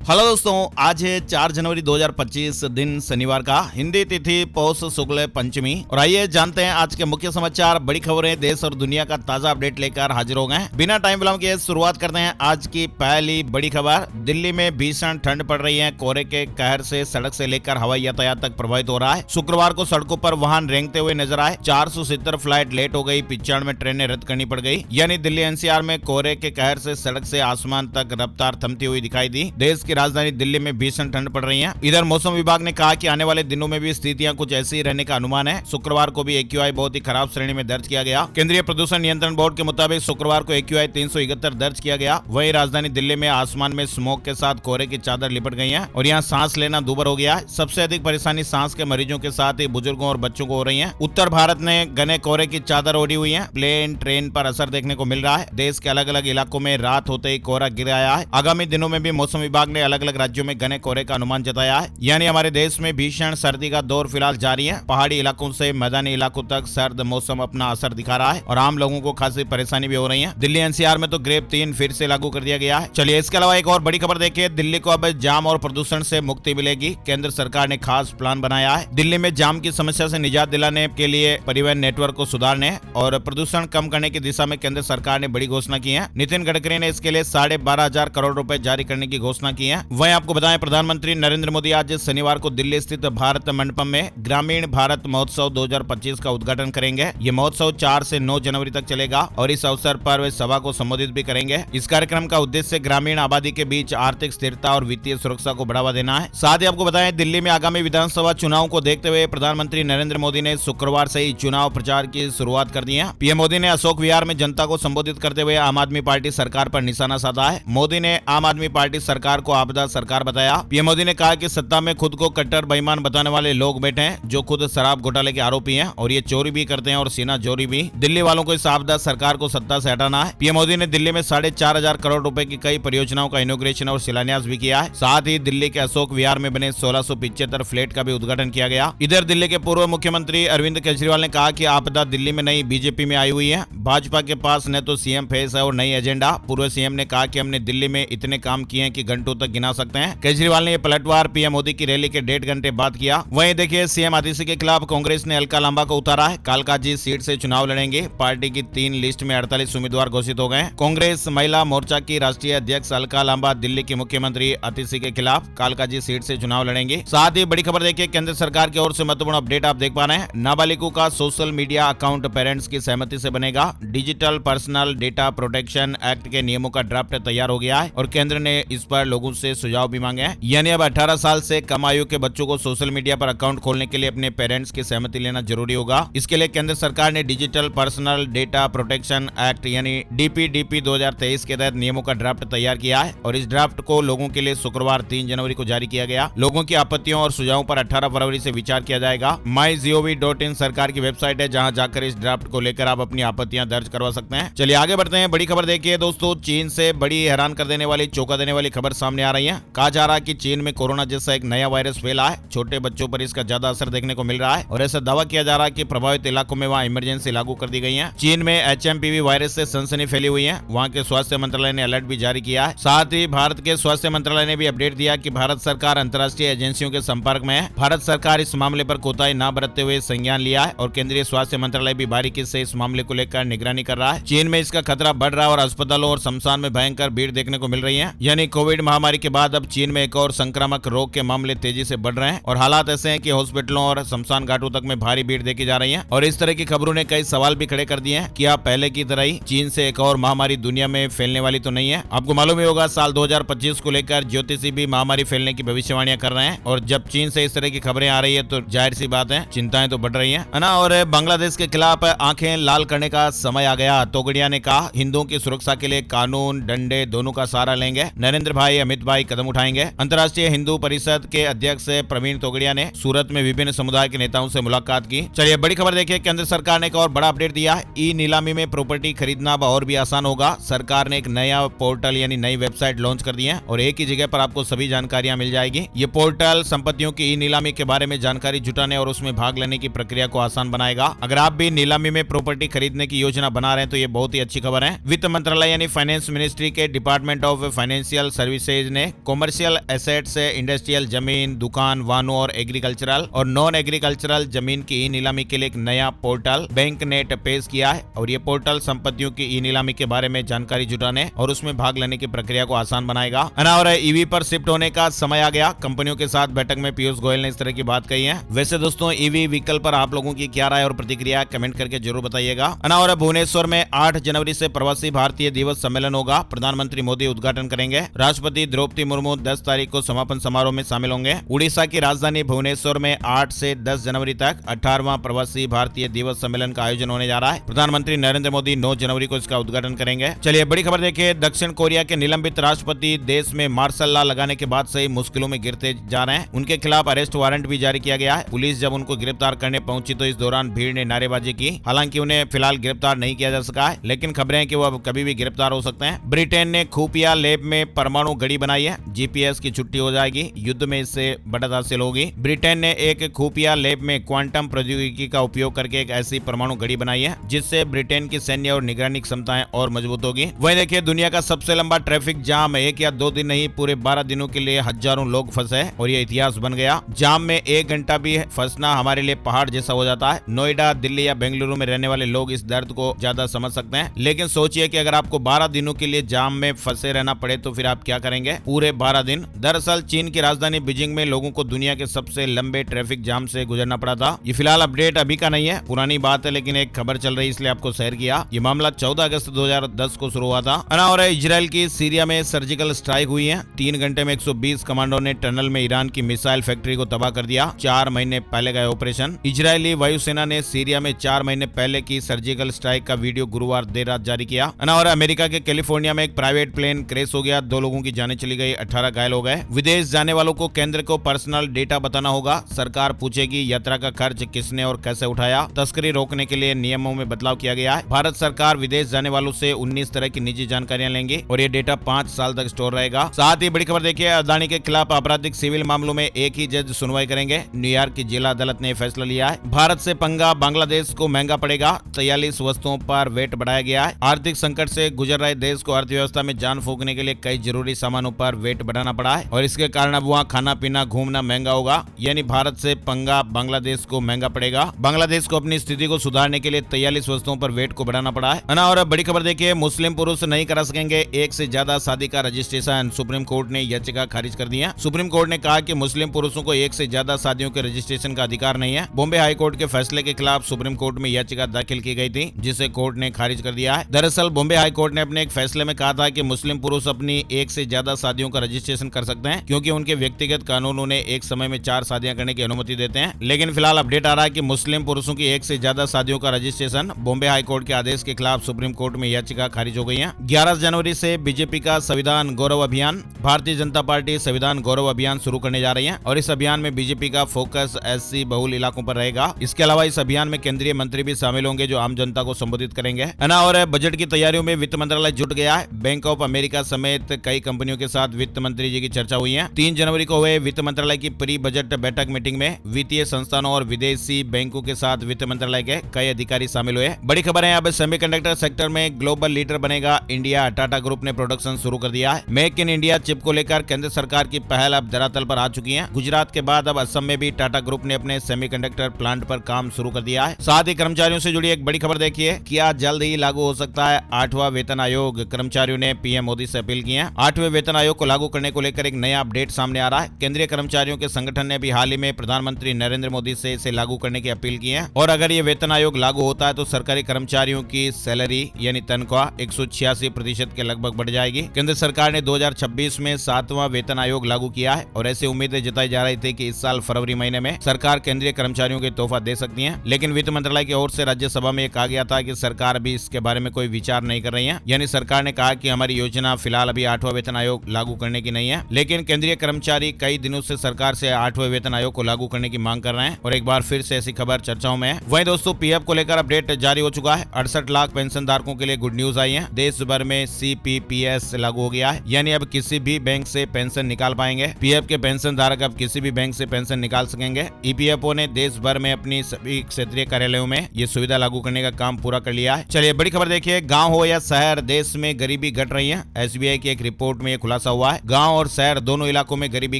Hello दोस्तों, आज है 4 जनवरी 2025 दिन शनिवार का, हिंदी तिथि पौष शुक्ल पंचमी। और आइए जानते हैं आज के मुख्य समाचार, बड़ी खबरें देश और दुनिया का ताजा अपडेट लेकर हाजिर हो गए हैं। बिना टाइम विलंब के शुरुआत करते हैं आज की पहली बड़ी खबर। दिल्ली में भीषण ठंड पड़ रही है। कोहरे के कहर से सड़क से लेकर हवाई यातायात तक प्रभावित हो रहा है। शुक्रवार को सड़कों पर वाहन रेंगते हुए नजर आए। 470 फ्लाइट लेट हो गई, 95 ट्रेनें रद्द करनी पड़ गई। यानी दिल्ली एनसीआर में कोहरे के कहर से सड़क से आसमान तक रफ्तार थमती हुई दिखाई दी। देश की राजधानी दिल्ली में भीषण ठंड पड़ रही है। इधर मौसम विभाग ने कहा कि आने वाले दिनों में भी स्थितियां कुछ ऐसी ही रहने का अनुमान है। शुक्रवार को भी AQI बहुत ही खराब श्रेणी में दर्ज किया गया। केंद्रीय प्रदूषण नियंत्रण बोर्ड के मुताबिक शुक्रवार को AQI 371 दर्ज किया गया। वहीं राजधानी दिल्ली में आसमान में स्मोक के साथ कोहरे की चादर लिपट गई है और यहाँ सांस लेना दूभर हो गया है। सबसे अधिक परेशानी सांस के मरीजों के साथ ही बुजुर्गों और बच्चों को हो रही है। उत्तर भारत ने घने कोहरे की चादर ओढ़ी हुई है। प्लेन ट्रेन पर असर देखने को मिल रहा है। देश के अलग अलग इलाकों में रात होते ही कोहरा गिर आया है। आगामी दिनों में भी मौसम विभाग ने अलग अलग राज्यों में घने कोहरे का अनुमान जताया है। यानी हमारे देश में भीषण सर्दी का दौर फिलहाल जारी है। पहाड़ी इलाकों से मैदानी इलाकों तक सर्द मौसम अपना असर दिखा रहा है और आम लोगों को खासी परेशानी भी हो रही है। दिल्ली एनसीआर में तो ग्रेड 3 फिर से लागू कर दिया गया है। चलिए इसके अलावा एक और बड़ी खबर देखिए। दिल्ली को अब जाम और प्रदूषण से मुक्ति मिलेगी। केंद्र सरकार ने खास प्लान बनाया है। दिल्ली में जाम की समस्या से निजात दिलाने के लिए परिवहन नेटवर्क को सुधारने और प्रदूषण कम करने की दिशा में केंद्र सरकार ने बड़ी घोषणा की है। नितिन गडकरी ने इसके लिए 12,500 करोड़ रुपए जारी करने की घोषणा की है। वहीं आपको बताएं, प्रधानमंत्री नरेंद्र मोदी आज शनिवार को दिल्ली स्थित भारत मंडपम में ग्रामीण भारत महोत्सव 2025 का उद्घाटन करेंगे। ये महोत्सव 4 से 9 जनवरी तक चलेगा और इस अवसर पर वे सभा को संबोधित भी करेंगे। इस कार्यक्रम का उद्देश्य ग्रामीण आबादी के बीच आर्थिक स्थिरता और वित्तीय सुरक्षा को बढ़ावा देना है। साथ ही आपको बताएं, दिल्ली में आगामी विधानसभा चुनाव को देखते हुए प्रधानमंत्री नरेंद्र मोदी ने शुक्रवार से ही चुनाव प्रचार की शुरुआत कर दी है। पीएम मोदी ने अशोक विहार में जनता को संबोधित करते हुए आम आदमी पार्टी सरकार पर निशाना साधा है। मोदी ने आम आदमी पार्टी सरकार को आपदा सरकार बताया। पीएम मोदी ने कहा कि सत्ता में खुद को कट्टर बेईमान बताने वाले लोग बैठे हैं जो खुद शराब घोटाले के आरोपी हैं और ये चोरी भी करते हैं और सीना चोरी भी। दिल्ली वालों को इस आपदा सरकार को सत्ता से हटाना है। पीएम मोदी ने दिल्ली में 4,500 करोड़ रुपए की कई परियोजनाओं का इनॉग्रेशन और शिलान्यास भी किया है। साथ ही दिल्ली के अशोक विहार में बने 1675 फ्लैट का भी उद्घाटन किया गया। इधर दिल्ली के पूर्व मुख्यमंत्री अरविंद केजरीवाल ने कहा कि आपदा दिल्ली में नहीं बीजेपी में आई हुई है। भाजपा के पास न तो सीएम फेस है और नई एजेंडा। पूर्व सीएम ने कहा कि हमने दिल्ली में इतने काम किए हैं कि घंटों तक गिना सकते हैं। केजरीवाल ने यह पलटवार पीएम मोदी की रैली के 1.5 घंटे बाद किया। वहीं देखिए, सीएम आतिशी के खिलाफ कांग्रेस ने अलका लांबा को उतारा है। कालकाजी सीट से चुनाव लड़ेंगे। पार्टी की 3 लिस्ट में 48 उम्मीदवार घोषित हो गए। कांग्रेस महिला मोर्चा की राष्ट्रीय अध्यक्ष अलका लांबा दिल्ली के मुख्यमंत्री आतिशी के खिलाफ कालकाजी सीट से चुनाव लड़ेंगे। साथ ही बड़ी खबर देखिए, केंद्र सरकार की ओर से महत्वपूर्ण अपडेट आप देख पा रहे हैं। नाबालिगों का सोशल मीडिया अकाउंट पेरेंट्स की सहमति से बनेगा। Digital personal data protection act के नियमों का ड्राफ्ट तैयार हो गया है और केंद्र ने इस पर लोगों से सुझाव भी मांगे हैं। यानी अब 18 साल से कम आयु के बच्चों को सोशल मीडिया पर अकाउंट खोलने के लिए अपने पेरेंट्स की सहमति लेना जरूरी होगा। इसके लिए केंद्र सरकार ने digital personal data protection act यानी DPDP 2023 के तहत नियमों का ड्राफ्ट तैयार किया है और इस ड्राफ्ट को लोगों के लिए शुक्रवार 3 जनवरी को जारी किया गया। लोगों की आपत्तियों और सुझावों पर 18 फरवरी से विचार किया जाएगा। mygov.in सरकार की वेबसाइट है जहां जाकर इस ड्राफ्ट को लेकर आप अपनी आपत्तियां दर्ज करवा सकते हैं। चलिए आगे बढ़ते हैं। बड़ी खबर देखिए दोस्तों, चीन से बड़ी हैरान कर देने वाली, चौंका देने वाली खबर सामने आ रही है। कहा जा रहा है कि चीन में कोरोना जैसा एक नया वायरस फैला है। छोटे बच्चों पर इसका ज्यादा असर देखने को मिल रहा है और ऐसा दावा किया जा रहा है कि प्रभावित इलाकों में वहां इमरजेंसी लागू कर दी गई है। चीन में HMPV वायरस से सनसनी फैली हुई है। वहां के स्वास्थ्य मंत्रालय ने अलर्ट भी जारी किया है। साथ ही भारत के स्वास्थ्य मंत्रालय ने भी अपडेट दिया कि भारत सरकार अंतर्राष्ट्रीय एजेंसियों के संपर्क में है। भारत सरकार इस मामले पर कोताही न बरतते हुए संज्ञान लिया है और केंद्रीय स्वास्थ्य मंत्रालय भी बारीकी से इस मामले को लेकर निगरानी कर रहा है। चीन में इसका खतरा बढ़ रहा है और अस्पतालों और शमशान में भयंकर भीड़ देखने को मिल रही है। यानी कोविड महामारी के बाद अब चीन में एक और संक्रामक रोग के मामले तेजी से बढ़ रहे हैं और हालात ऐसे हैं कि हॉस्पिटलों और शमशान घाटों तक में भारी भीड़ देखी जा रही है। और इस तरह की खबरों ने कई सवाल भी खड़े कर दिए हैं कि आप पहले की तरह ही चीन से एक और महामारी दुनिया में फैलने वाली तो नहीं है। आपको मालूम ही होगा, साल 2025 को लेकर ज्योतिषी भी महामारी फैलने की भविष्यवाणियां कर रहे हैं और जब चीन से इस तरह की खबरें आ रही है तो जाहिर सी बात है चिंताएं तो बढ़ रही है ना। और बांग्लादेश के खिलाफ आंखें लाल करने का समय आ गया। तोगड़िया ने कहा, हिंदुओं की सुरक्षा के लिए कानून डंडे दोनों का सहारा लेंगे। नरेंद्र भाई अमित भाई कदम उठाएंगे। अंतर्राष्ट्रीय हिंदू परिषद के अध्यक्ष प्रवीण तोगड़िया ने सूरत में विभिन्न समुदाय के नेताओं से मुलाकात की। चलिए बड़ी खबर देखिए, केंद्र सरकार ने एक और बड़ा अपडेट दिया है। ई नीलामी में प्रॉपर्टी खरीदना अब और भी आसान होगा। सरकार ने एक नया पोर्टल यानी नई वेबसाइट लॉन्च कर दी है और एक ही जगह पर आपको सभी जानकारियां मिल जाएगी। ये पोर्टल संपत्तियों की ई नीलामी के बारे में जानकारी जुटाने और उसमें भाग लेने की प्रक्रिया को आसान बनाएगा। अगर आप भी नीलामी में प्रॉपर्टी खरीदने की योजना बना रहे हैं तो ये बहुत ही अच्छी खबर है। वित्त मंत्रालय यानी फाइनेंस मिनिस्ट्री के डिपार्टमेंट ऑफ फाइनेंशियल सर्विसेज ने कॉमर्शियल एसेट्स, इंडस्ट्रियल जमीन, दुकान, वाहनों और एग्रीकल्चरल और नॉन एग्रीकल्चरल जमीन की ई नीलामी के लिए एक नया पोर्टल बैंक नेट पेश किया है। और ये पोर्टल संपत्तियों की ई नीलामी के बारे में जानकारी जुटाने और उसमें भाग लेने की प्रक्रिया को आसान बनाएगा। और ईवी पर शिफ्ट होने का समय आ गया। कंपनियों के साथ बैठक में पीयूष गोयल ने इस तरह की बात कही है। वैसे दोस्तों, ईवी व्हीकल पर आप लोगों की क्या राय और प्रतिक्रिया कमेंट करके जरूर बताइएगा। और भुवनेश्वर में 8 जनवरी से प्रवासी भारतीय दिवस सम्मेलन होगा। प्रधानमंत्री मोदी उद्घाटन करेंगे। राष्ट्रपति द्रौपदी मुर्मू 10 तारीख को समापन समारोह में शामिल होंगे। उड़ीसा की राजधानी भुवनेश्वर में 8 से 10 जनवरी तक 18वां प्रवासी भारतीय दिवस सम्मेलन का आयोजन होने जा रहा है। प्रधानमंत्री नरेंद्र मोदी 9 जनवरी को इसका उद्घाटन करेंगे। चलिए बड़ी खबर देखिए। दक्षिण कोरिया के निलंबित राष्ट्रपति देश में मार्शल लॉ लगाने के बाद से ही मुश्किलों में गिरते जा रहे हैं। उनके खिलाफ अरेस्ट वारंट भी जारी किया गया है। पुलिस जब उनको गिरफ्तार करने पहुंची तो इस दौरान भीड़ ने नारेबाजी की। हालांकि उन्हें फिलहाल गिरफ्तार नहीं किया जा सका है, लेकिन खबरें हैं कि वो अब कभी भी गिरफ्तार हो सकते हैं। ब्रिटेन ने खुफिया लैब में परमाणु घड़ी बनाई है। जीपीएस की छुट्टी हो जाएगी। युद्ध में इससे बढ़त हासिल होगी। ब्रिटेन ने एक खुफिया लैब में क्वांटम प्रौद्योगिकी का उपयोग करके एक ऐसी परमाणु घड़ी बनाई है जिससे ब्रिटेन की सैन्य और निगरानी क्षमताएं और मजबूत होगी। वहीं देखिए, दुनिया का सबसे लंबा ट्रैफिक जाम 1 या 2 दिन नहीं, पूरे 12 दिनों के लिए हजारों लोग फंसे और ये इतिहास बन गया। जाम में 1 घंटा भी फंसना हमारे लिए पहाड़ जैसा हो जाता है। नोएडा, दिल्ली या बेंगलुरु में रहने वाले लोग इस दर्द को ज्यादा समझ सकते हैं, लेकिन सोचिए कि अगर आपको 12 दिनों के लिए जाम में फंसे रहना पड़े तो फिर आप क्या करेंगे पूरे 12 दिन। दरअसल चीन की राजधानी बीजिंग में लोगों को दुनिया के सबसे लंबे ट्रैफिक जाम से गुजरना पड़ा था। ये फिलहाल अपडेट अभी का नहीं है, पुरानी बात है, लेकिन एक खबर चल रही है इसलिए आपको शेयर किया। ये मामला 14 अगस्त 2010 को शुरू हुआ था। और इजराइल की सीरिया में सर्जिकल स्ट्राइक हुई है। 3 घंटे में 120 कमांडो ने टनल में ईरान की मिसाइल फैक्ट्री को तबाह कर दिया। 4 महीने पहले का ऑपरेशन। इजरायली वायुसेना ने सीरिया में 4 महीने पहले की सर्जिकल स्ट्राइक का वीडियो गुरुवार देर रात जारी किया। और अमेरिका के कैलिफोर्निया में एक प्राइवेट प्लेन क्रैश हो गया। 2 लोगों की जानें चली गई, 18 घायल हो गए। विदेश जाने वालों को केंद्र को पर्सनल डेटा बताना होगा। सरकार पूछेगी यात्रा का खर्च किसने और कैसे उठाया। तस्करी रोकने के लिए नियमों में बदलाव किया गया है। भारत सरकार विदेश जाने वालों से 19 तरह की निजी जानकारियां लेंगी और ये डेटा 5 साल तक स्टोर रहेगा। साथ ही बड़ी खबर देखिए, अदानी के खिलाफ आपराधिक सिविल मामलों में एक ही जज सुनवाई करेंगे। न्यूयॉर्क की जिला अदालत ने फैसला लिया है। भारत से पंगा बांग्लादेश को महंगा पड़ेगा। 43 वस्तुओं पर वेट बढ़ाया गया है। आर्थिक संकट से गुजर रहे देश को अर्थव्यवस्था में जान फूंकने के लिए कई जरूरी सामानों पर वेट बढ़ाना पड़ा है और इसके कारण अब वहाँ खाना पीना घूमना महंगा होगा। यानी भारत से पंगा बांग्लादेश को महंगा पड़ेगा। बांग्लादेश को अपनी स्थिति को सुधारने के लिए 43 वस्तुओं पर वेट को बढ़ाना पड़ा है। और बड़ी खबर देखिए, मुस्लिम पुरुष नहीं करा सकेंगे एक से ज्यादा शादी का रजिस्ट्रेशन। सुप्रीम कोर्ट ने याचिका खारिज कर दी है। सुप्रीम कोर्ट ने कहा कि मुस्लिम पुरुषों को एक से ज्यादा शादियों के रजिस्ट्रेशन का अधिकार नहीं है। बॉम्बे हाई कोर्ट के फैसले के खिलाफ सुप्रीम कोर्ट में याचिका दाखिल की गई थी, जिसे कोर्ट ने खारिज कर दिया है। दरअसल बॉम्बे हाई कोर्ट ने अपने एक फैसले में कहा था कि मुस्लिम पुरुष अपनी एक से ज्यादा शादियों का रजिस्ट्रेशन कर सकते हैं, क्योंकि उनके व्यक्तिगत कानून उन्हें एक समय में 4 शादियां करने की अनुमति देते हैं। लेकिन फिलहाल अपडेट आ रहा है कि मुस्लिम पुरुषों की एक से ज्यादा शादियों का रजिस्ट्रेशन बॉम्बे हाई कोर्ट के आदेश के खिलाफ सुप्रीम कोर्ट में याचिका खारिज हो गई है। 11 जनवरी से बीजेपी का संविधान गौरव अभियान, भारतीय जनता पार्टी संविधान गौरव अभियान शुरू करने जा रही है और इस अभियान में बीजेपी का फोकस एससी बहुल इलाकों पर रहेगा। इसके अलावा इस अभियान में केंद्रीय मंत्री भी शामिल होंगे जो आम जनता को संबोधित करेंगे। और बजट की तैयारियों में वित्त मंत्रालय जुट गया है। बैंक ऑफ अमेरिका समेत कई कंपनियों के साथ वित्त मंत्री जी की चर्चा हुई है। 3 जनवरी को हुए वित्त मंत्रालय की प्री बजट बैठक मीटिंग में वित्तीय संस्थानों और विदेशी बैंकों के साथ वित्त मंत्रालय के कई अधिकारी शामिल हुए। बड़ी खबर है, अब सेमीकंडक्टर सेक्टर में ग्लोबल लीडर बनेगा इंडिया। टाटा ग्रुप ने प्रोडक्शन शुरू कर दिया है। मेक इन इंडिया चिप को लेकर केंद्र सरकार की पहल अब धरातल पर आ चुकी है। गुजरात के बाद अब असम में भी टाटा ग्रुप ने अपने सेमीकंडक्टर प्लांट पर काम शुरू कर दिया है। साथ ही कर्मचारियों से जुड़ी एक बड़ी खबर देखिए, क्या जल्द ही लागू हो सकता है 8वां वेतन आयोग। कर्मचारियों ने पीएम मोदी से अपील की है। 8वें वेतन आयोग को लागू करने को लेकर एक नया अपडेट सामने आ रहा है। केंद्रीय कर्मचारियों के संगठन ने भी हाल ही में प्रधानमंत्री नरेंद्र मोदी से इसे लागू करने की अपील की है और अगर ये वेतन आयोग लागू होता है तो सरकारी कर्मचारियों की सैलरी यानी तनख्वाह 186% के लगभग बढ़ जाएगी। केंद्र सरकार ने 2026 में 7वां वेतन आयोग लागू किया है और ऐसी उम्मीदें जताई जा रही थी कि इस साल फरवरी महीने में सरकार केंद्रीय कर्मचारियों को तोहफा दे सकती है। लेकिन वित्त मंत्रालय की ओर से राज्यसभा में कहा गया था कि सरकार अभी इसके बारे में कोई विचार नहीं कर रही है। यानी सरकार ने कहा कि हमारी योजना फिलहाल अभी 8वां वेतन आयोग लागू करने की नहीं है। लेकिन केंद्रीय कर्मचारी कई दिनों से सरकार से 8वें वेतन आयोग को लागू करने की मांग कर रहे हैं और एक बार फिर से ऐसी खबर चर्चाओं में है। वहीं दोस्तों, पीएफ को लेकर अपडेट जारी हो चुका है। 68 लाख पेंशन धारकों के लिए गुड न्यूज आई है। देश भर में सीपीपीएस लागू हो गया है, यानी अब किसी भी बैंक से पेंशन निकाल पाएंगे। पीएफ के पेंशन धारक अब किसी भी बैंक से पेंशन निकाल सकेंगे। ईपीएफओ ने देश भर में अपनी सभी क्षेत्रीय कार्यालयों में ये सुविधा लागू करने का काम पूरा कर लिया है। चलिए बड़ी खबर देखिए, गाँव हो या शहर, देश में गरीबी घट रही है। एसबीआई की एक रिपोर्ट में ये खुलासा फंसा हुआ है। गांव और शहर दोनों इलाकों में गरीबी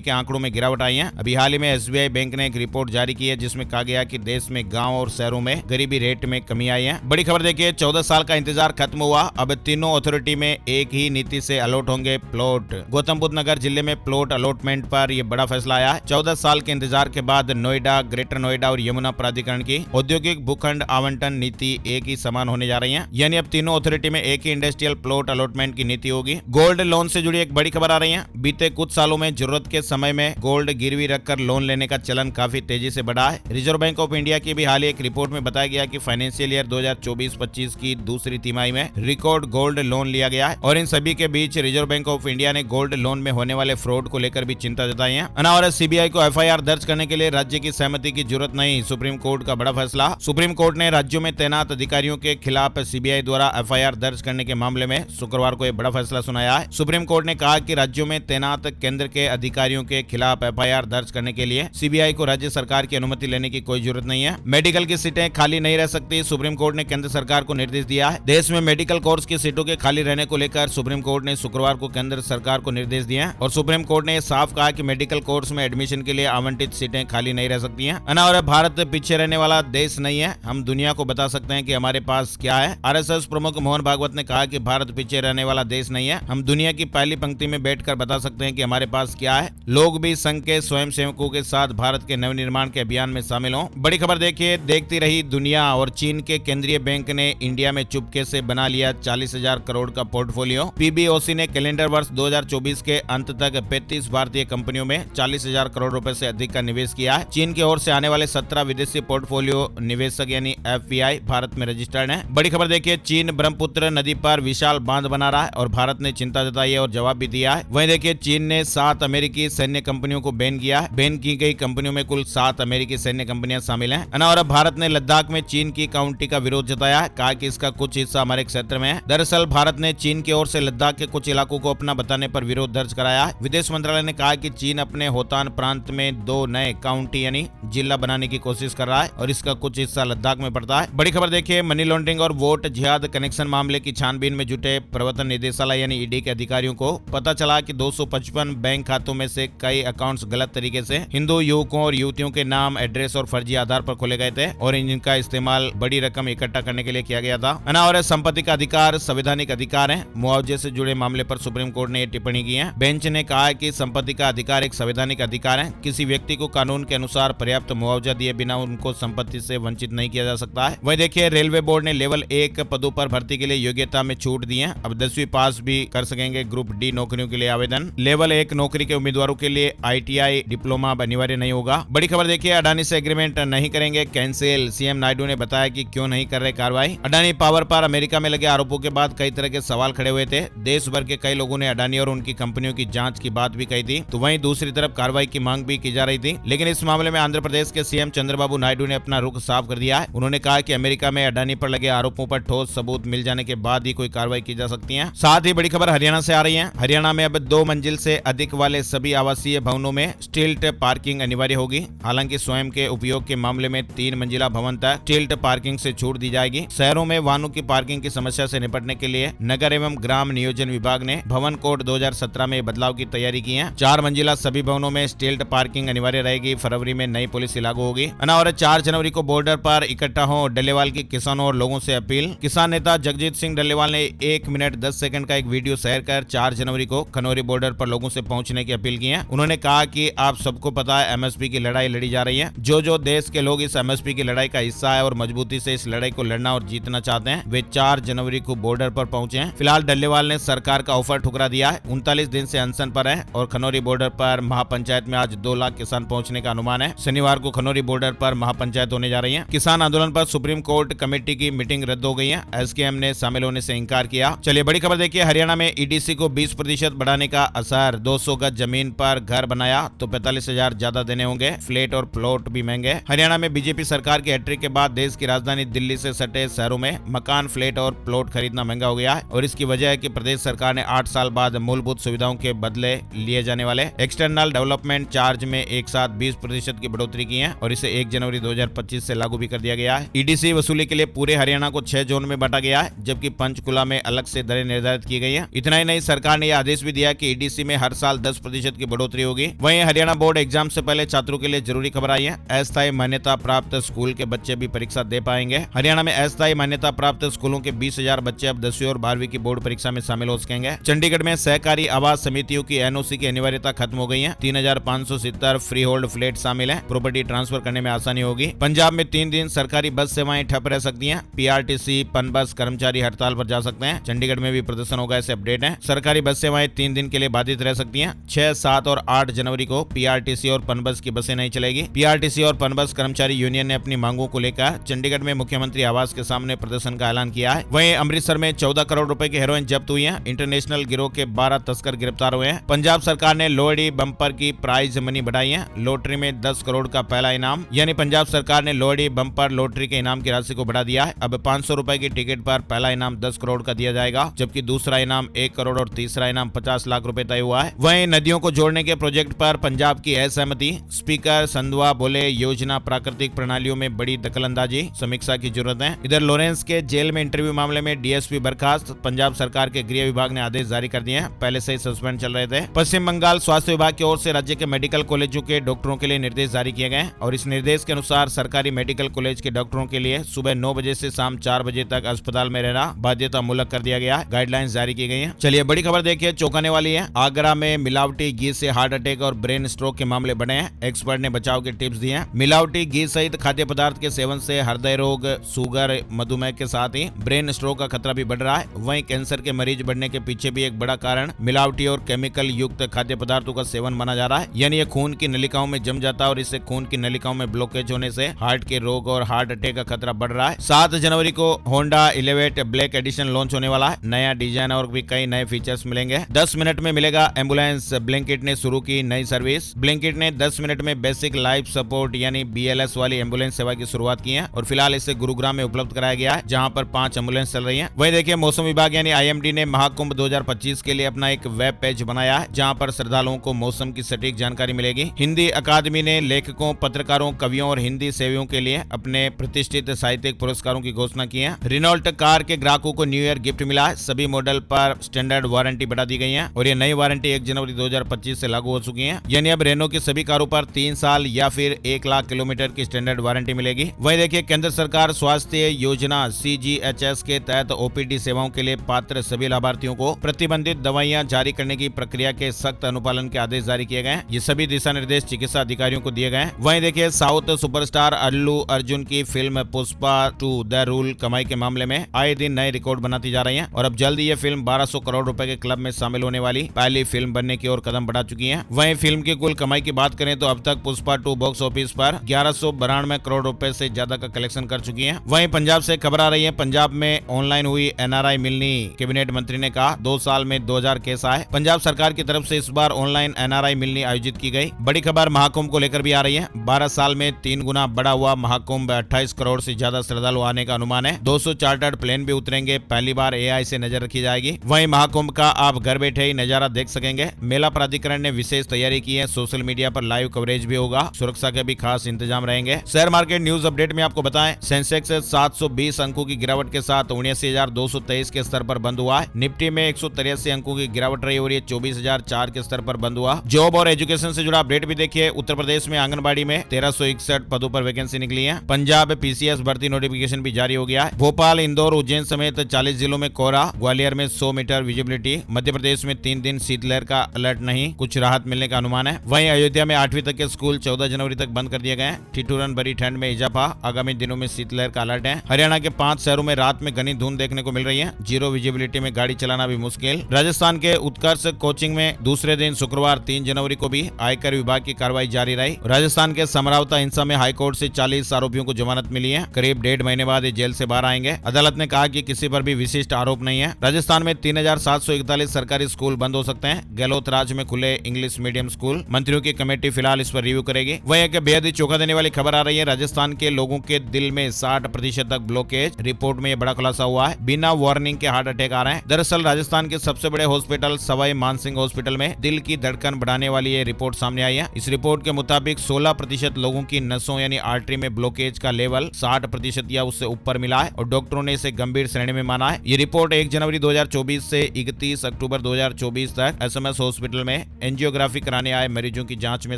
के आंकड़ों में गिरावट आई है। अभी हाल ही में SBI बैंक ने एक रिपोर्ट जारी की है जिसमें कहा गया कि देश में गांव और शहरों में गरीबी रेट में कमी आई है। बड़ी खबर देखिए, 14 साल का इंतजार खत्म हुआ। अब तीनों अथॉरिटी में एक ही नीति से अलॉट होंगे प्लॉट। गौतम बुद्ध नगर जिले में प्लॉट अलॉटमेंट पर यह बड़ा फैसला आया है। 14 साल के इंतजार के बाद नोएडा, ग्रेटर नोएडा और यमुना प्राधिकरण की औद्योगिक भूखंड आवंटन नीति एक ही समान होने जा रही है। यानी अब तीनों अथॉरिटी में एक ही इंडस्ट्रियल प्लॉट अलॉटमेंट की नीति होगी। गोल्ड लोन से जुड़ी एक बड़ी खबर आ रही है। बीते कुछ सालों में जरूरत के समय में गोल्ड गिरवी रखकर लोन लेने का चलन काफी तेजी से बढ़ा है। रिजर्व बैंक ऑफ इंडिया की भी हाल ही एक रिपोर्ट में बताया गया कि फाइनेंशियल ईयर 2024-25 की दूसरी तिमाही में रिकॉर्ड गोल्ड लोन लिया गया है। और इन सभी के बीच रिजर्व बैंक ऑफ इंडिया ने गोल्ड लोन में होने वाले फ्रॉड को लेकर भी चिंता जताई है। अनावरत CBI को FIR दर्ज करने के लिए राज्य की सहमति की जरूरत नहीं, सुप्रीम कोर्ट का बड़ा फैसला। सुप्रीम कोर्ट ने राज्यों में तैनात अधिकारियों के खिलाफ CBI द्वारा FIR दर्ज करने के मामले में शुक्रवार को एक बड़ा फैसला सुनाया है। सुप्रीम कोर्ट ने कहा कि राज्यों में तैनात केंद्र के अधिकारियों के खिलाफ FIR दर्ज करने के लिए CBI को राज्य सरकार की अनुमति लेने की कोई जरूरत नहीं है। मेडिकल की सीटें खाली नहीं रह सकती, सुप्रीम कोर्ट ने केंद्र सरकार को निर्देश दिया है। देश में मेडिकल कोर्स की सीटों के खाली रहने को लेकर सुप्रीम कोर्ट ने शुक्रवार को केंद्र सरकार को निर्देश दिए और सुप्रीम कोर्ट ने साफ कहा कि मेडिकल कोर्स में एडमिशन के लिए आवंटित सीटें खाली नहीं रह सकती हैं। और भारत पीछे रहने वाला देश नहीं है, हम दुनिया को बता सकते हैं कि हमारे पास क्या है। RSS प्रमुख मोहन भागवत ने कहा कि भारत पीछे रहने वाला देश नहीं है, हम दुनिया की पहली पंक्ति में बैठकर बता सकते हैं कि हमारे पास क्या है। लोग भी संघ के स्वयंसेवकों के साथ भारत के नवनिर्माण के अभियान में शामिल हों। बड़ी खबर देखिए, देखती रही दुनिया और चीन के केंद्रीय बैंक ने इंडिया में चुपके से बना लिया 40,000 करोड़ का पोर्टफोलियो। PBOC ने कैलेंडर वर्ष 2024 के अंत तक 35 भारतीय कंपनियों में 40,000 करोड़ रुपए से अधिक का निवेश किया है। चीन की ओर से आने वाले 17 विदेशी पोर्टफोलियो निवेशक यानी FPI भारत में रजिस्टर्ड है। बड़ी खबर देखिए, चीन ब्रह्मपुत्र नदी पर विशाल बांध बना रहा है और भारत ने चिंता जताई है और जवाब भी दिया है। वहीं देखिए, चीन ने 7 अमेरिकी सैन्य कंपनियों को बैन किया है। बैन की गई कंपनियों में कुल 7 अमेरिकी सैन्य कंपनियां शामिल हैं। और अब भारत ने लद्दाख में चीन की काउंटी का विरोध जताया है, कहा कि इसका कुछ हिस्सा हमारे क्षेत्र में है। दरअसल भारत ने चीन की ओर से लद्दाख के कुछ इलाकों को अपना बताने पर विरोध दर्ज कराया है। विदेश मंत्रालय ने कहा कि चीन अपने होतान प्रांत में 2 नए काउंटी यानी जिला बनाने की कोशिश कर रहा है और इसका कुछ हिस्सा लद्दाख में पड़ता है। बड़ी खबर देखिए, मनी लॉन्ड्रिंग और वोट जिहाद कनेक्शन मामले की छानबीन में जुटे प्रवर्तन निदेशालय यानी ED के अधिकारियों को पता चला कि 255 बैंक खातों में से कई अकाउंट्स गलत तरीके से हिंदू युवकों और युवतियों के नाम, एड्रेस और फर्जी आधार पर खोले गए थे और इनका इस्तेमाल बड़ी रकम इकट्ठा करने के लिए किया गया था। और संपत्ति का अधिकार संवैधानिक अधिकार है। मुआवजे से जुड़े मामले पर सुप्रीम कोर्ट ने टिप्पणी की है। बेंच ने कहा कि संपत्ति का अधिकार एक संवैधानिक अधिकार है। किसी व्यक्ति को कानून के अनुसार पर्याप्त मुआवजा दिए बिना उनको संपत्ति से वंचित नहीं किया जा सकता है। वहीं देखिए, रेलवे बोर्ड ने लेवल 1 पदों पर भर्ती के लिए योग्यता में छूट दी है। अब 10वीं पास भी कर सकेंगे ग्रुप D नौकरियों के लिए आवेदन। लेवल 1 नौकरी के उम्मीदवारों के लिए ITI डिप्लोमा अनिवार्य नहीं होगा। बड़ी खबर देखिए, अडानी से एग्रीमेंट नहीं करेंगे कैंसिल, CM नायडू ने बताया कि क्यों नहीं कर रहे कार्रवाई। अडानी पावर पर अमेरिका में लगे आरोपों के बाद कई तरह के सवाल खड़े हुए थे। देश भर के कई लोगों ने अडानी और उनकी कंपनियों की जांच की बात भी कही थी, तो वहीं दूसरी तरफ कार्रवाई की मांग भी की जा रही थी। लेकिन इस मामले में आंध्र प्रदेश के CM चंद्रबाबू नायडू ने अपना रुख साफ कर दिया है। उन्होंने कहा कि अमेरिका में अडानी पर लगे आरोपों पर ठोस सबूत मिल जाने के बाद ही कोई कार्रवाई की जा सकती है। साथ ही बड़ी खबर हरियाणा से आ रही है। हरियाणा में अब 2 मंजिल से अधिक वाले सभी आवासीय भवनों में स्टिल्ट पार्किंग अनिवार्य होगी। हालांकि स्वयं के उपयोग के मामले में 3 मंजिला भवन तक स्टिल्ट पार्किंग से छूट दी जाएगी। शहरों में वाहनों की पार्किंग की समस्या से निपटने के लिए नगर एवं ग्राम नियोजन विभाग ने भवन कोड 2017 में बदलाव की तैयारी की है। 4 मंजिला सभी भवनों में स्टिल्ट पार्किंग अनिवार्य रहेगी। फरवरी में नई पॉलिसी लागू होगी। और 4 जनवरी को बॉर्डर पर इकट्ठा हो डल्लेवाल की किसानों और लोगों से अपील। किसान नेता जगजीत सिंह डल्लेवाल ने 1 मिनट 10 सेकंड का एक वीडियो शेयर कर 4 जनवरी को खनौरी बॉर्डर पर लोगों से पहुंचने की अपील की है। उन्होंने कहा कि आप सबको पता है MSP की लड़ाई लड़ी जा रही है। जो देश के लोग इस MSP की लड़ाई का हिस्सा है और मजबूती से इस लड़ाई को लड़ना और जीतना चाहते हैं, वे 4 जनवरी को बॉर्डर पर पहुंचे हैं। फिलहाल डल्लेवाल ने सरकार का ऑफर ठुकरा दिया है। 39 दिन से अनशन पर है और खनौरी बॉर्डर पर महापंचायत में आज 2 लाख किसान पहुंचने का अनुमान है। शनिवार को खनौरी बॉर्डर पर महापंचायत होने जा रही है। किसान आंदोलन पर सुप्रीम कोर्ट कमेटी की मीटिंग रद्द हो गई है। SKM ने शामिल होने से इंकार किया। चलिए बड़ी खबर देखिए, हरियाणा में EDC को 20% बढ़ाने का असर। 200 गज जमीन पर घर बनाया तो 45,000 ज्यादा देने होंगे। फ्लैट और प्लॉट भी महंगे। हरियाणा में बीजेपी सरकार की हैट्रिक के बाद देश की राजधानी दिल्ली से सटे शहरों में मकान, फ्लैट और प्लॉट खरीदना महंगा हो गया है और इसकी वजह है कि प्रदेश सरकार ने 8 साल बाद मूलभूत सुविधाओं के बदले लिए जाने वाले एक्सटर्नल डेवलपमेंट चार्ज में एक साथ 20% की बढ़ोतरी की है और इसे 1 जनवरी 2025 से लागू भी कर दिया गया है। EDC वसूली के लिए पूरे हरियाणा को 6 जोन में बांटा गया है, जबकि पंचकुला में अलग से दरें निर्धारित की गई है। इतना ही नहीं, सरकार ने यह आदेश भी दिया कि ईडीसी में हर साल 10% की बढ़ोतरी होगी। वहीं हरियाणा बोर्ड एग्जाम से पहले छात्रों के लिए जरूरी खबर आई है। अस्थायी मान्यता प्राप्त स्कूल के बच्चे भी परीक्षा दे पाएंगे। हरियाणा में अस्थायी मान्यता प्राप्त स्कूलों के 20,000 बच्चे अब 10वीं और 12वीं की बोर्ड परीक्षा में शामिल हो सकेंगे। चंडीगढ़ में सहकारी आवास समितियों की एनओसी की अनिवार्यता खत्म हो गई है। 3,570 फ्री होल्ड फ्लैट शामिल है। प्रॉपर्टी ट्रांसफर करने में आसानी होगी। पंजाब में 3 दिन सरकारी बस सेवाएं ठप रह सकती हैं। पीआरटीसी पन बस कर्मचारी हड़ताल पर जा सकते हैं। चंडीगढ़ में भी प्रदर्शन होगा, ऐसे अपडेट है। सरकारी बस सेवाएं 3 दिन के लिए बाधित रह सकती हैं। 6, 7 और 8 जनवरी को पीआरटीसी और पन बस की बसें नहीं चलेगी। पीआरटीसी और पन बस कर्मचारी यूनियन ने अपनी मांगों को लेकर चंडीगढ़ में मुख्यमंत्री आवास के सामने प्रदर्शन का ऐलान किया है। वहीं अमृतसर में 14 करोड़ रुपए की हेरोइन जब्त हुई है। इंटरनेशनल गिरोह के 12 तस्कर गिरफ्तार हुए हैं। पंजाब सरकार ने लोहड़ी बम्पर की प्राइज मनी बढ़ाई है। लॉटरी में 10 करोड़ का पहला इनाम, यानी पंजाब सरकार ने लोहड़ी बम्पर लॉटरी के इनाम की राशि को बढ़ा दिया है। अब 500 रुपए की टिकट पर पहला इनाम 10 करोड़ का दिया जाएगा, जबकि दूसरा इनाम 1 करोड़ और तीसरा इनाम 50 लाख रुपए तय हुआ है। वहीं नदियों को जोड़ने के प्रोजेक्ट पर पंजाब की असहमति। स्पीकर संधवा बोले, योजना प्राकृतिक प्रणालियों में बड़ी दखलंदाजी, समीक्षा की जरूरत है। इधर लॉरेंस के जेल में इंटरव्यू मामले में डीएसपी बर्खास्त। पंजाब सरकार के गृह विभाग ने आदेश जारी कर दिए हैं। पहले से ही सस्पेंड चल रहे थे। पश्चिम बंगाल स्वास्थ्य विभाग की ओर से राज्य के मेडिकल कॉलेजों के डॉक्टरों के लिए निर्देश जारी किए गए और इस निर्देश के अनुसार सरकारी मेडिकल कॉलेज के डॉक्टरों के लिए सुबह 9 बजे से शाम 4 बजे तक अस्पताल में रहना बाध्यतामूलक कर दिया गया है। गाइडलाइंस जारी की गई है। चलिए बड़ी खबर देखिए, चौंकाने वाली है। आगरा में मिलावटी घी से हार्ट अटैक और ब्रेन स्ट्रोक के मामले बढ़े हैं। एक्सपर्ट ने बचाव के टिप्स दिए हैं। मिलावटी घी सहित खाद्य पदार्थ के सेवन से हृदय रोग, शुगर, मधुमेह के साथ ही ब्रेन स्ट्रोक का खतरा भी बढ़ रहा है। वहीं कैंसर के मरीज बढ़ने के पीछे भी एक बड़ा कारण मिलावटी और केमिकल युक्त खाद्य पदार्थों का सेवन माना जा रहा है। यानी ये खून की नलिकाओं में जम जाता है और इससे खून की नलिकाओं में ब्लॉकेज होने से हार्ट के रोग और हार्ट अटैक का खतरा बढ़ रहा है। 7 जनवरी को होंडा इलेवेट ब्लैक एडिशन लॉन्च होने वाला है। नया डिजाइन और भी कई नए फीचर्स मिलेंगे। 10 मिनट में मिलेगा एम्बुलेंस। ब्लिंकिट ने शुरू की नई सर्विस। ब्लिंकिट ने 10 मिनट में बेसिक लाइफ सपोर्ट यानी BLS वाली एम्बुलेंस सेवा की शुरुआत की है और फिलहाल इसे गुरुग्राम में उपलब्ध कराया गया है, जहां पर 5 एम्बुलेंस चल रही हैं। वहीं देखिए, मौसम विभाग यानी IMD ने महाकुंभ 2025 के लिए अपना एक वेब पेज बनाया है, जहां पर श्रद्धालुओं को मौसम की सटीक जानकारी मिलेगी। हिंदी अकादमी ने लेखकों, पत्रकारों, कवियों और हिंदी सेवियों के लिए अपने प्रतिष्ठित साहित्यिक पुरस्कारों की घोषणा की है। रिनॉल्ट कार के ग्राहकों को न्यू ईयर गिफ्ट मिला है। सभी मॉडल पर स्टैंडर्ड वारंटी बढ़ा दी गई है और ये नई वारंटी 1 जनवरी 2025 से लागू हो चुकी है। यानी अब रेनो की सभी कारों पर 3 साल या फिर 1 लाख किलोमीटर की स्टैंडर्ड वारंटी मिलेगी। वहीं देखिए, केंद्र सरकार स्वास्थ्य योजना CGHS के तहत OPD सेवाओं के लिए पात्र सभी लाभार्थियों को प्रतिबंधित दवाइयां जारी करने की प्रक्रिया के सख्त अनुपालन के आदेश जारी किए गए। ये सभी दिशा निर्देश चिकित्सा अधिकारियों को दिए गए। वहीं देखिए, साउथ सुपरस्टार अल्लू अर्जुन की फिल्म पुष्पा 2 द रूल कमाई के मामले में आए दिन नए रिकॉर्ड बनाती जा रही है और अब जल्द ये फिल्म 1200 करोड़ रुपए के क्लब में शामिल होने वाली पहली फिल्म बनने की ओर कदम बढ़ा चुकी है। वहीं फिल्म की कुल कमाई की बात करें तो अब तक पुष्पा 2 बॉक्स ऑफिस पर 1192 करोड़ रुपए से ज्यादा का कलेक्शन कर चुकी है। वहीं पंजाब से खबर आ रही है। पंजाब में ऑनलाइन हुई NRI मिलनी। कैबिनेट मंत्री ने कहा 2 साल में 2000 केस आए। पंजाब सरकार की तरफ से इस बार ऑनलाइन NRI मिलनी आयोजित की गई। बड़ी खबर महाकुंभ को लेकर भी आ रही है। 12 साल में 3 गुना बड़ा हुआ महाकुंभ। 28 करोड़ से ज्यादा श्रद्धालु आने का अनुमान है। 200 चार्टर्ड प्लेन भी उतरेंगे। पहली बार AI से नजर रखी जाएगी। वहीं महाकुंभ का आप घर बैठे ही नजारा देख सकेंगे। मेला प्राधिकरण ने विशेष तैयारी की है। सोशल मीडिया पर लाइव कवरेज भी होगा। सुरक्षा के भी खास इंतजाम रहेंगे। शेयर मार्केट न्यूज अपडेट में आपको बताएं, सेंसेक्स 720 अंकों की गिरावट के साथ 79,223 के स्तर पर बंद हुआ है। निफ्टी में 183 अंकों की गिरावट रही और ये 24,004 के स्तर पर बंद हुआ। जॉब और एजुकेशन से जुड़ा अपडेट भी देखिए। उत्तर प्रदेश में आंगनबाड़ी में 1361 पदों पर वैकेंसी निकली है। पंजाब PCS भर्ती नोटिफिकेशन भी जारी हो गया है। भोपाल, इंदौर, उज्जैन समेत 40 जिलों में कोहरा। ग्वालियर में 100 मीटर विजिबिलिटी। मध्य प्रदेश में 3 दिन शीतलहर का अलर्ट नहीं, कुछ राहत मिलने का अनुमान है। वहीं अयोध्या में 8वीं तक के स्कूल 14 जनवरी तक बंद कर दिए गए। ठिठुरन भरी ठंड में इजाफा। आगामी दिनों में शीतलहर का अलर्ट है। हरियाणा के 5 शहरों में रात में घनी धुंध देखने को मिल रही है। जीरो विजिबिलिटी में गाड़ी चलाना भी मुश्किल। राजस्थान के उत्कर्ष कोचिंग में दूसरे दिन शुक्रवार 3 जनवरी को भी आयकर विभाग की कार्रवाई जारी रही। राजस्थान के समरावता हिंसा में हाईकोर्ट से 40 आरोपियों को जमानत मिली है। करीब 1.5 महीने बाद ये जेल से बाहर आएंगे। अदालत ने कहा कि किसी पर भी विशिष्ट आरोप नहीं है। राजस्थान में 3741 सरकारी स्कूल बंद हो सकते हैं। गहलोत राज में खुले इंग्लिश मीडियम स्कूल। मंत्रियों की कमेटी फिलहाल इस पर रिव्यू करेगी। वहीं एक बेहद ही चौंका देने वाली खबर आ रही है। राजस्थान के लोगों के दिल में 60% तक ब्लॉकेज। रिपोर्ट में यह बड़ा खुलासा हुआ है। बिना वार्निंग के हार्ट अटैक आ रहे हैं। दरअसल राजस्थान के सबसे बड़े हॉस्पिटल सवाई मानसिंह हॉस्पिटल में दिल की धड़कन बढ़ाने वाली ये रिपोर्ट सामने आई है। इस रिपोर्ट के मुताबिक 16% लोगों की नसों यानी आर्टरी में ब्लॉकेज का लेवल 60% या उससे ऊपर मिला है और डॉक्टरों ने इसे गंभीर श्रेणी में माना है। ये रिपोर्ट 1 जनवरी 2024 से 31 अक्टूबर अक्टूबर 2024 तक एसएमएस हॉस्पिटल में एंजियोग्राफी कराने आए मरीजों की जांच में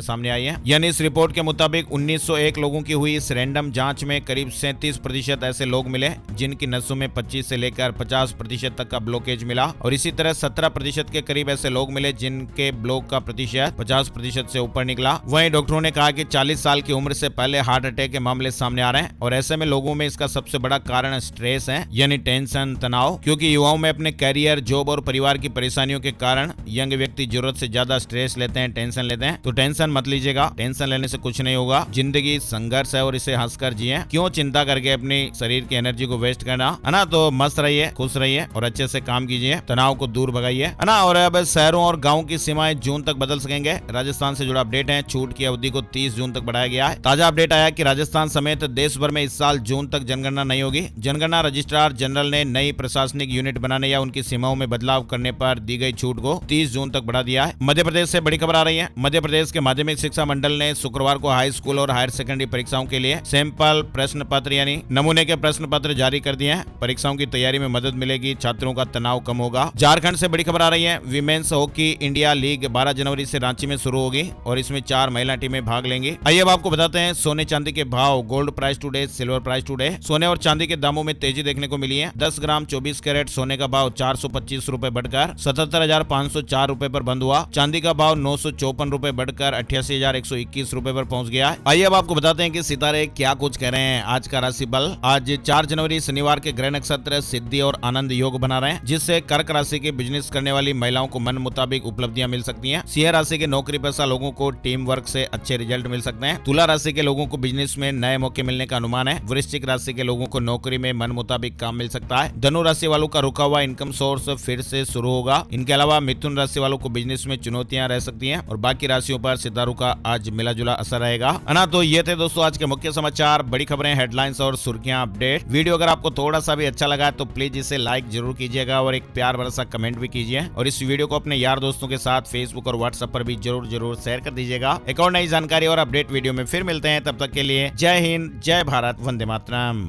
सामने आई है। यानी इस रिपोर्ट के मुताबिक 1901 लोगों की हुई इस रैंडम जांच में करीब 37% ऐसे लोग मिले जिनकी नसों में 25 से लेकर 50% तक का ब्लॉकेज मिला, और इसी तरह 17% के करीब ऐसे लोग मिले जिनके ब्लॉक का प्रतिशत 50% से ऊपर निकला। वहीं डॉक्टरों ने कहा कि 40 साल की उम्र से पहले हार्ट अटैक के मामले सामने आ रहे हैं, और ऐसे में लोगों में इसका सबसे बड़ा कारण स्ट्रेस है, यानी टेंशन, तनाव। क्योंकि युवाओं में अपने कैरियर, जॉब और परिवार की परेशानियों के कारण यंग व्यक्ति जरूरत से ज्यादा स्ट्रेस लेते हैं, टेंशन लेते हैं। तो टेंशन मत लीजिएगा, टेंशन लेने से कुछ नहीं होगा। जिंदगी संघर्ष है और इसे हंसकर जिए। क्यों चिंता करके अपनी शरीर की एनर्जी को वेस्ट करना, है ना। तो मस्त रहिए, खुश रहिए और अच्छे से काम कीजिए, तनाव को दूर भगाइए, है ना। और अब शहरों और गाँव की सीमाएं जून तक बदल सकेंगे। राजस्थान से जुड़ा अपडेट है, छूट की अवधि को 30 जून तक बढ़ाया गया है। ताजा अपडेट आया कि राजस्थान समेत देश भर में इस साल जून तक जनगणना नहीं होगी। जनगणना रजिस्ट्रार जनरल ने नई प्रशासनिक यूनिट बनाने या उनकी सीमाओं में बदलाव करने पर दी गई छूट को 30 जून तक बढ़ा दिया है। मध्य प्रदेश से बड़ी खबर आ रही है। मध्य प्रदेश के माध्यमिक शिक्षा मंडल ने शुक्रवार को हाई स्कूल और हायर सेकेंडरी परीक्षाओं के लिए सैंपल प्रश्न पत्र यानी नमूने के प्रश्न पत्र जारी कर दिए हैं। परीक्षाओं की तैयारी में मदद मिलेगी, छात्रों का तनाव कम होगा। झारखंड से बड़ी खबर आ रही है। विमेन्स हॉकी इंडिया लीग 12 जनवरी से रांची में शुरू होगी और इसमें 4 महिला टीमें भाग लेंगी। आइए अब आपको बताते हैं सोने चांदी के भाव, gold price today, silver price today. सोने और चांदी के दामों में तेजी देखने को मिली है। 10 ग्राम 24 कैरेट सोने का भाव 425 रुपए बढ़कर 77,504 रुपए पर बंद हुआ। चांदी का भाव 954 रुपए बढ़कर 88,121 रुपए पर पहुंच गया है। आइए अब आपको बताते हैं कि सितारे क्या कुछ कह रहे हैं। आज का राशि बल, आज 4 जनवरी शनिवार के ग्रह नक्षत्र सिद्धि और आनंद योग बना रहे हैं, जिससे कर्क राशि के बिजनेस करने वाली महिलाओं को मन मुताबिक उपलब्धियां मिल सकती हैं। सिंह राशि के नौकरी पेशा लोगों को टीम वर्क से अच्छे रिजल्ट मिल सकते हैं। तुला राशि के लोगों को बिजनेस में नए मौके मिलने का अनुमान है। वृश्चिक राशि के लोगों को नौकरी में मन मुताबिक काम मिल सकता है। धनु राशि वालों का रुका हुआ इनकम सोर्स फिर से शुरू होगा। इनके अलावा मिथुन राशि वालों को बिजनेस में चुनौतियां रह सकती हैं और बाकी राशियों पर सितारों का आज मिला जुला असर रहेगा, है ना। तो ये थे दोस्तों आज के मुख्य समाचार, बड़ी खबरें, हेडलाइंस और सुर्खियां, अपडेट। वीडियो अगर आपको थोड़ा सा भी अच्छा लगा तो प्लीज इसे लाइक जरूर कीजिएगा और एक प्यार भरा सा कमेंट भी कीजिए, और इस वीडियो को अपने यार दोस्तों के साथ फेसबुक और व्हाट्सएप पर भी जरूर शेयर कर दीजिएगा। एक और नई जानकारी और अपडेट वीडियो में फिर मिलते हैं, तब तक के लिए जय हिंद, जय भारत, वंदे मातरम।